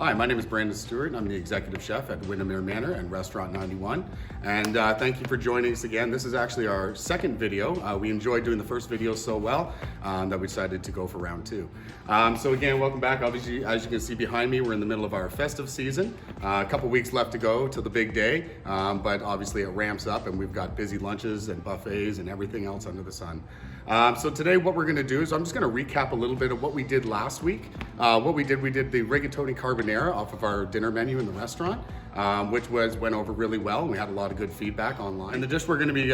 Hi, my name is Brandon Stewart. I'm the executive chef at Windermere Manor and Restaurant 91. And thank you for joining us again. This is actually our second video. We enjoyed doing the first video so well that we decided to go for round two. So again, welcome back. Obviously, as you can see behind me, we're in the middle of our festive season. A couple weeks left to go to the big day, but obviously it ramps up and we've got busy lunches and buffets and everything else under the sun. So today what we're gonna do is I'm just gonna recap a little bit of what we did last week. We did the rigatoni carbonara off of our dinner menu in the restaurant, which went over really well, and we had a lot of good feedback online. And the dish we're going to be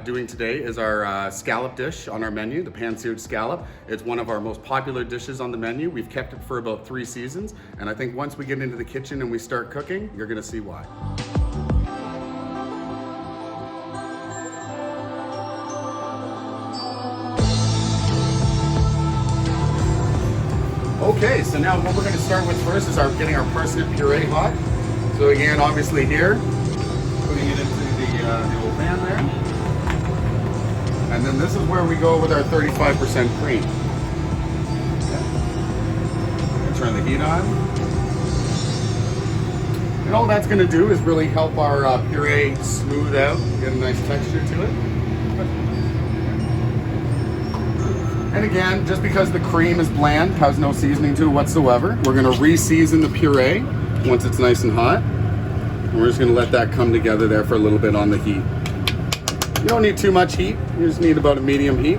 doing today is our scallop dish on our menu, the pan-seared scallop. It's one of our most popular dishes on the menu. We've kept it for about 3 seasons, and I think once we get into the kitchen and we start cooking, you're going to see why. Okay, so now what we're going to start with first is getting our parsnip puree hot. So again, obviously here, putting it into the old pan there. And then this is where we go with our 35% cream. Okay. Turn the heat on. And all that's going to do is really help our puree smooth out, get a nice texture to it. And again, just because the cream is bland, has no seasoning to it whatsoever, we're gonna re-season the puree once it's nice and hot. And we're just gonna let that come together there for a little bit on the heat. You don't need too much heat, you just need about a medium heat.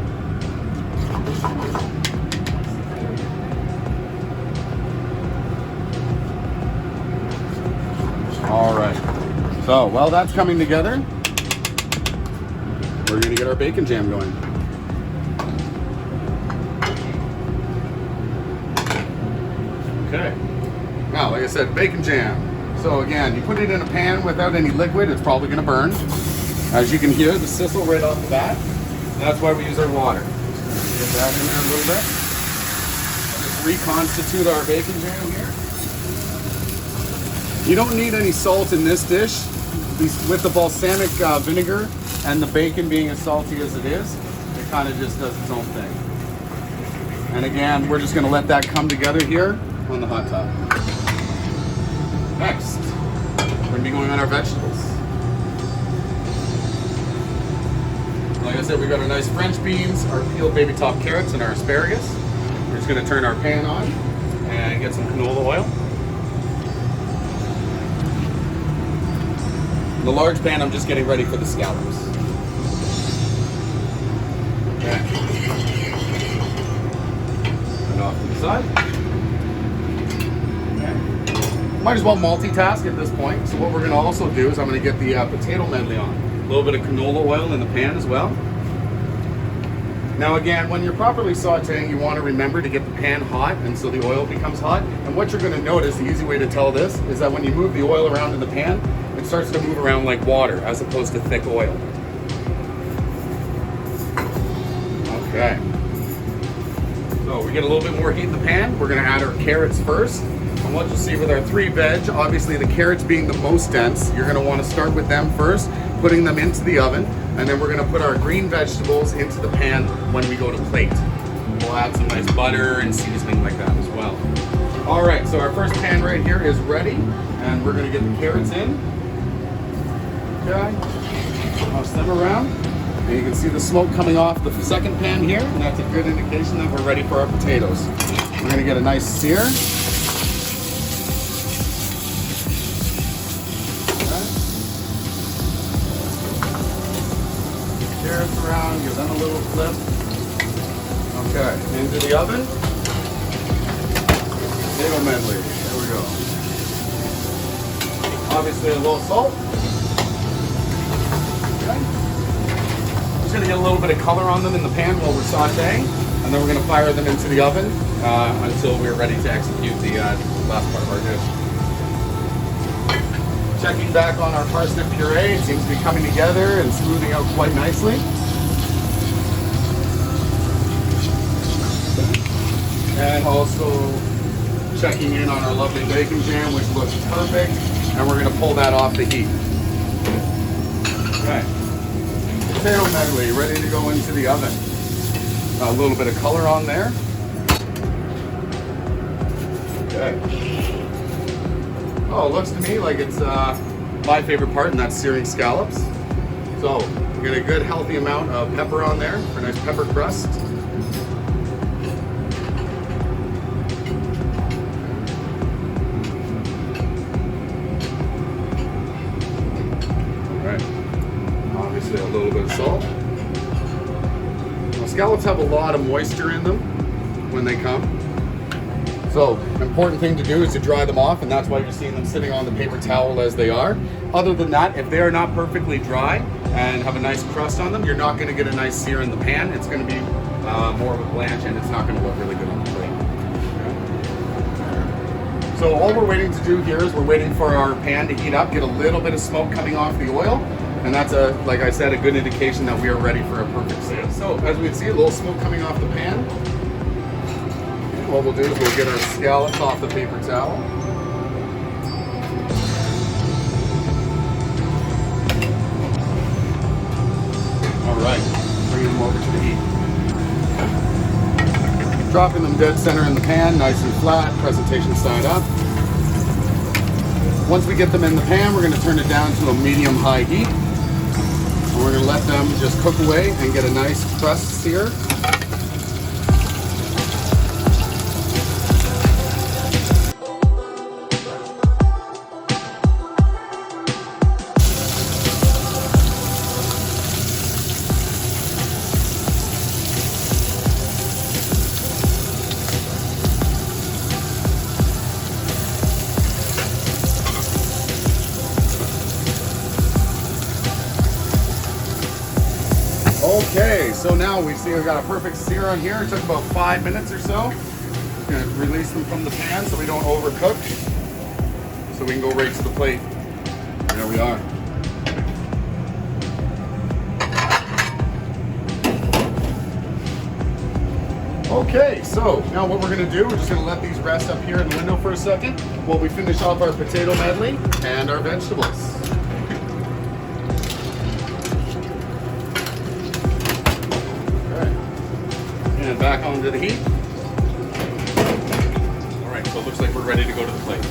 All right, so while that's coming together, we're gonna get our bacon jam going. Okay, now like I said, bacon jam. So again, you put it in a pan without any liquid, it's probably gonna burn. As you can hear, the sizzle right off the bat. That's why we use our water. Get that in there a little bit. Just reconstitute our bacon jam here. You don't need any salt in this dish. With the balsamic vinegar and the bacon being as salty as it is, it kind of just does its own thing. And again, we're just gonna let that come together here on the hot top. Next, we're gonna be going on our vegetables. Like I said, we got our nice French beans, our peeled baby top carrots, and our asparagus. We're just gonna turn our pan on and get some canola oil. In the large pan, I'm just getting ready for the scallops. Okay. And off to the side. Might as well multitask at this point. So what we're going to also do is I'm going to get the potato medley on. A little bit of canola oil in the pan as well. Now again, when you're properly sauteing, you want to remember to get the pan hot and so the oil becomes hot. And what you're going to notice, the easy way to tell this, is that when you move the oil around in the pan, it starts to move around like water as opposed to thick oil. Okay. So we get a little bit more heat in the pan. We're going to add our carrots first. And what you'll see with our 3 veg, obviously the carrots being the most dense, you're going to want to start with them first, putting them into the oven, and then we're going to put our green vegetables into the pan when we go to plate. We'll add some nice butter and seasoning like that as well. All right, so our first pan right here is ready, and we're going to get the carrots in. Okay, toss them around. And you can see the smoke coming off the second pan here, and that's a good indication that we're ready for our potatoes. We're going to get a nice sear. Carrots around, give them a little flip. Okay, into the oven. Potato medley, there we go. Obviously a little salt. Okay. Just gonna get a little bit of color on them in the pan while we're sauteing, and then we're gonna fire them into the oven until we're ready to execute the last part of our dish. Checking back on our parsnip puree, it seems to be coming together and smoothing out quite nicely. And also checking in on our lovely bacon jam, which looks perfect. And we're gonna pull that off the heat. Okay. Potato medley, ready to go into the oven. A little bit of color on there. Okay. Oh, it looks to me like it's my favorite part, and that's searing scallops. So we get a good healthy amount of pepper on there for a nice pepper crust. Obviously a little bit of salt. Now, scallops have a lot of moisture in them when they come. So, an important thing to do is to dry them off, and that's why you're seeing them sitting on the paper towel as they are. Other than that, if they are not perfectly dry and have a nice crust on them, you're not going to get a nice sear in the pan. It's going to be more of a blanch, and it's not going to look really good on the plate. Okay. So all we're waiting to do here is we're waiting for our pan to heat up, get a little bit of smoke coming off the oil. And that's, like I said, a good indication that we are ready for a perfect sear. So as we can see, a little smoke coming off the pan. And what we'll do is we'll get our scallops off the paper towel. All right, bringing them over to the heat. Dropping them dead center in the pan, nice and flat, presentation side up. Once we get them in the pan, we're going to turn it down to a medium-high heat. We're going to let them just cook away and get a nice crust sear. Okay, so now we see we've got a perfect sear on here. It took about 5 minutes or so. We're going to release them from the pan so we don't overcook. So we can go right to the plate. There we are. Okay, so now what we're going to do, we're just going to let these rest up here in the window for a second while we finish off our potato medley and our vegetables. And back onto the heat. All right, so it looks like we're ready to go to the plate.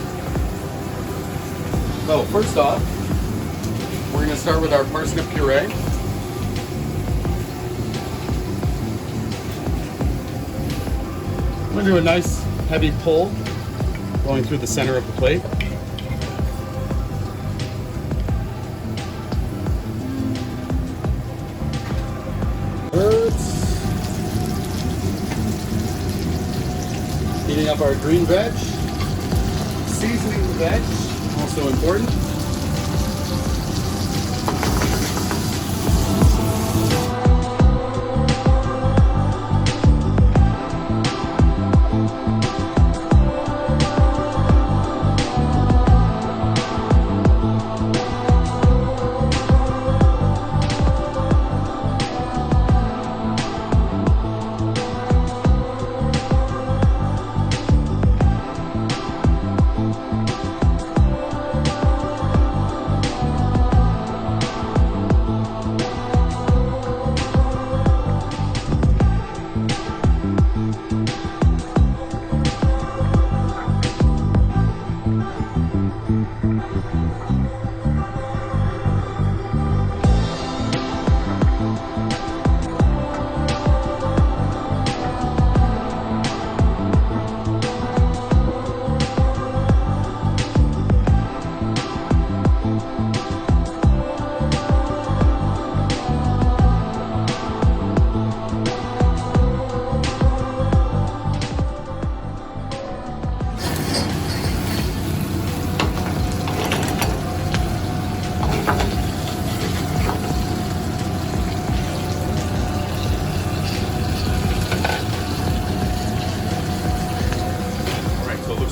So first off, we're going to start with our parsnip puree. I'm going to do a nice heavy pull going through the center of the plate. Heating up our green veg, seasoning the veg, also important.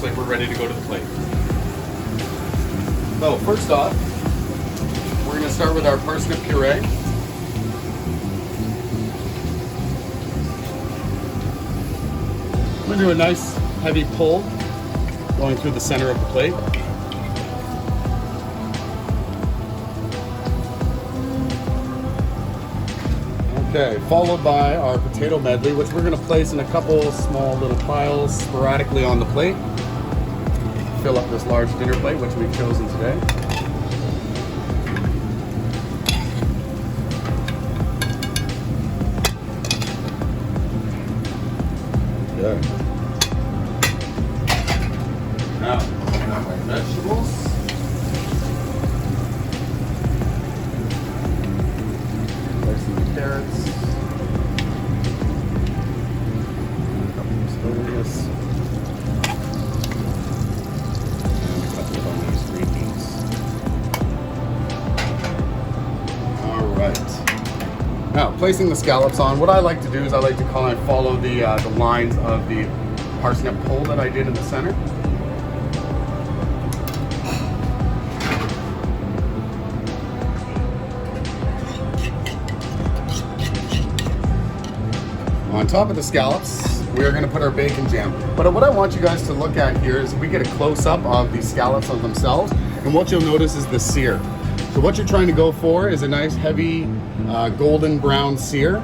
Like we're ready to go to the plate. So first off, we're going to start with our parsnip puree. I'm going to do a nice heavy pull going through the center of the plate. Okay, followed by our potato medley, which we're going to place in a couple small little piles sporadically on the plate. fill up this large dinner plate, which we've chosen today. Good. Now, I have my vegetables. Slicing the carrots. And a couple of asparagus. And a couple of onions, green beans. All right. Now, placing the scallops on, what I like to do is I like to kind of follow the lines of the parsnip pole that I did in the center. On top of the scallops, we're going to put our bacon jam. But what I want you guys to look at here is we get a close-up of the scallops of themselves, and what you'll notice is the sear. So what you're trying to go for is a nice heavy golden brown sear.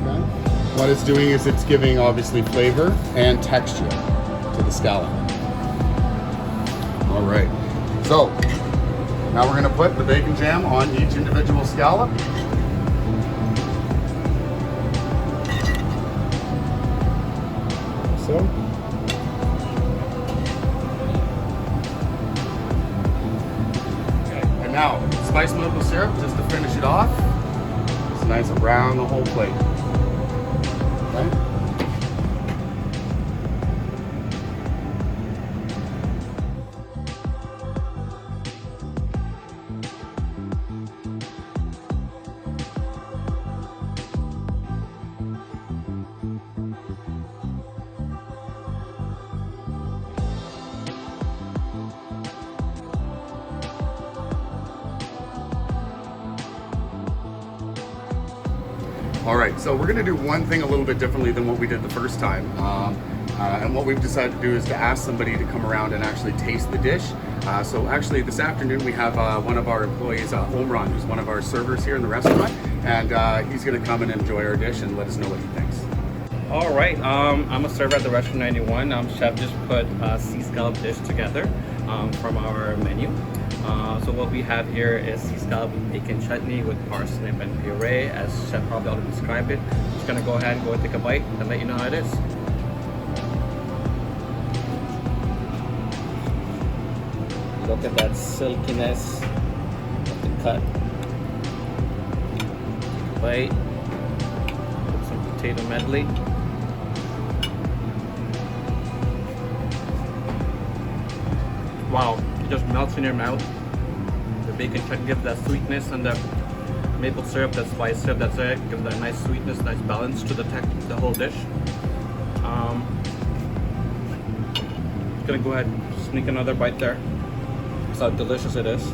Okay. What it's doing is it's giving obviously flavor and texture to the scallop. All right, so now we're going to put the bacon jam on each individual scallop. So. Okay, and now spice maple syrup just to finish it off. It's nice around the whole plate. Okay. All right, so we're gonna do one thing a little bit differently than what we did the first time. And what we've decided to do is to ask somebody to come around and actually taste the dish. So actually this afternoon we have one of our employees, Omran, who's one of our servers here in the restaurant, and he's gonna come and enjoy our dish and let us know what he thinks. All right, I'm a server at the Restaurant 91. Chef just put a sea scallop dish together from our menu. So what we have here is sea scallop with bacon chutney with parsnip and puree, as Chef probably already described it. I'm just gonna go ahead and go and take a bite and let you know how it is. Look at that silkiness of the cut. Bite. Put some potato medley. Wow, it just melts in your mouth. The bacon chutney gives that sweetness, and the maple syrup, that spice syrup that's there, gives that nice sweetness, nice balance to the the whole dish. Just gonna go ahead and sneak another bite there. That's how delicious it is.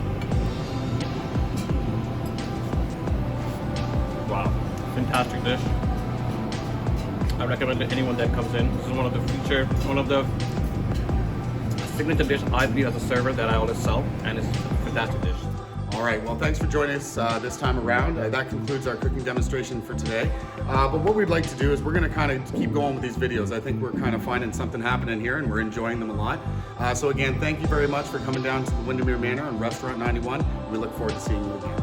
Wow, fantastic dish. I recommend it to anyone that comes in. This is one of the signature dish I believe as a server that I always sell, and it's a fantastic dish. All right, well, thanks for joining us this time around. That concludes our cooking demonstration for today. But what we'd like to do is we're gonna kind of keep going with these videos. I think we're kind of finding something happening here and we're enjoying them a lot. So again, thank you very much for coming down to the Windermere Manor and Restaurant 91. We look forward to seeing you again.